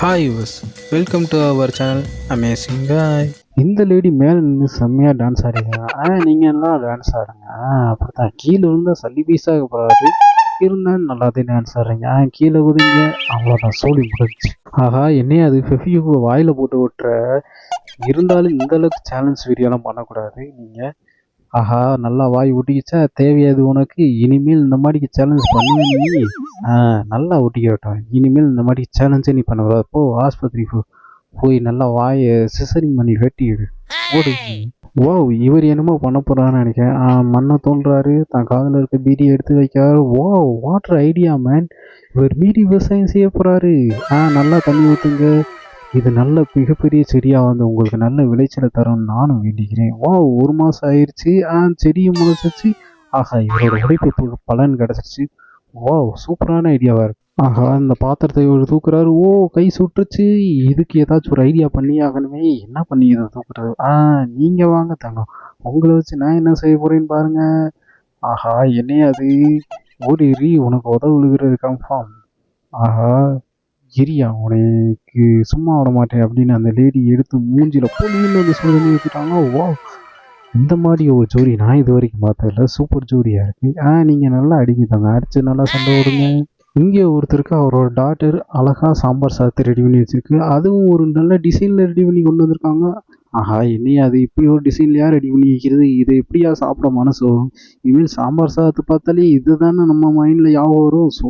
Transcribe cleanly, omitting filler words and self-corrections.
Hi guys welcome to our channel amazing guy. இந்த lady மேலே நின்று செம்மையாக டான்ஸ் ஆடுங்க. நீங்கள் எல்லாம் டான்ஸ் ஆடுங்க. அப்படி தான் கீழே விழுந்தா சல்லி பீஸாக போகாது, இருந்தாலும் நல்லாதே டான்ஸ் ஆடுறீங்க. கீழே குதிங்க, அவ்வளோதான், சோழி முடிஞ்சிச்சு. ஆஹா, என்னையே அது ஃபெஃபியூக்கு வாயில் போட்டு விட்டுற. இருந்தாலும் இந்த அளவுக்கு சேலஞ்ச் வீடியோலாம் பண்ணக்கூடாது நீங்கள். ஆஹா, நல்லா வாய் ஒட்டிக்கிச்சா, தேவையாது உனக்கு. இனிமேல் இந்த மாதிரி சேலஞ்ச் பண்ணுவேன் நீ. நல்லா ஒட்டிக்கிட்டோம். இனிமேல் இந்த மாதிரி சேலஞ்சே நீ பண்ணக்கூடாது. போ ஆஸ்பத்திரி போய் நல்லா வாயை சிசரிங் பண்ணி வெட்டிடு ஓடு. ஓ, இவர் என்னமோ பண்ண போறான்னு நினைக்கிறேன். மண்ணை தோன்றாரு, தான் காதில் இருக்க பீடி எடுத்து வைக்கிறாரு. ஓ, வாட்டர் ஐடியா மேன். இவர் மீறி விவசாயம் செய்ய போறாரு. நல்லா தண்ணி ஊற்றுங்க. இது நல்ல மிகப்பெரிய செடியாக வந்து உங்களுக்கு நல்ல விளைச்சலை தரும்னு நானும் வேண்டிக்கிறேன். வா, 1 மாதம் ஆயிடுச்சு. செடியை முளைச்சிச்சு. ஆஹா, இவரோட உழைப்பு பலன் கிடச்சிருச்சு. வா, சூப்பரான ஐடியாவாக இருக்கு. ஆஹா, இந்த பாத்திரத்தை இவர் தூக்குறாரு. ஓ, கை சுட்டுருச்சு. இதுக்கு ஏதாச்சும் ஒரு ஐடியா பண்ணி ஆகணுமே. என்ன பண்ணி இதை தூக்குறது? நீங்கள் வாங்க தங்கம், உங்களை வச்சு நான் என்ன செய்ய போறேன்னு பாருங்க. ஆஹா, என்னையா அது? ஓடிரி, உனக்கு உதவு விழுகிறது கன்ஃபார்ம். ஆஹா, எரியா, உனக்கு சும்மா விட மாட்டேன் அப்படின்னு அந்த லேடி எடுத்து மூஞ்சில பொண்ணுன்னு வந்து சொல்லி வச்சுட்டாங்க. ஓ, இந்த மாதிரி ஒரு ஜோடி நான் இது வரைக்கும் பார்த்ததில்ல. சூப்பர் ஜோடியாக இருக்குது. நீங்கள் நல்லா அடிக்கிட்டாங்க, அடித்து நல்லா சண்டை விடுங்க. இங்கே ஒருத்தருக்கு அவரோட டாட்டர் அழகாக சாம்பார் சாதத்தை ரெடி பண்ணி வச்சுருக்கு. அதுவும் ஒரு நல்ல டிசைனில் ரெடி பண்ணி கொண்டு வந்திருக்காங்க. ஆஹா, என்னையா அது இப்படி ஒரு டிசைன்லையா ரெடி பண்ணி வைக்கிறது? இதை எப்படியா சாப்பிட மனசு வரும்? இனிமேல் சாம்பார் சாதத்தை பார்த்தாலே இதுதானே நம்ம மைண்டில் ஞாபகம் வரும். ஸோ